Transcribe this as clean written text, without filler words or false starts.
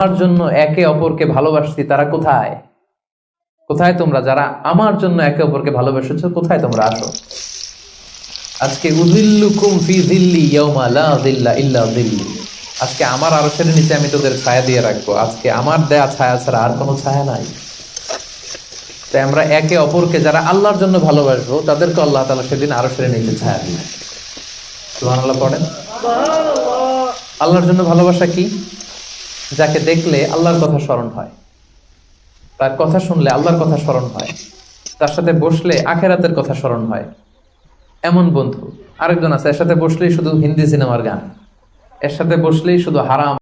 আমার জন্য একে অপরকে ভালোবাসছি তারা কোথায়? কোথায় তোমরা যারা আমার জন্য একে অপরকে ভালোবেসেছো? কোথায় তোমরা? আসো আজকে। উযিল্লুকুম ফি যিল্লি ইয়াওমা লা যিল্লা ইল্লা যিল্লি। আজকে আমার আরশের নিচে আমি তোদের ছায়া দিয়ে রাখবো। আজকে আমার দেয়া ছায়া ছাড়া আর কোনো ছায়া নাই। তাই আমরা একে অপরকে যারা আল্লাহর জন্য ভালোবাসবো তাদেরকে আল্লাহ তাআলা সেদিন আরশের নিচে ছায়া দিবেন। সুবহানাল্লাহ পড়েন। আল্লাহর জন্য ভালোবাসা কি? যাকে দেখলে আল্লাহর কথা স্মরণ হয়, তার কথা শুনলে আল্লাহর কথা স্মরণ হয়, তার সাথে বসলে আখেরাতের কথা স্মরণ হয়, এমন বন্ধু। আরেকজন আছে, এর সাথে বসলেই শুধু হিন্দি সিনেমার গান, এর সাথে বসলেই শুধু হারাম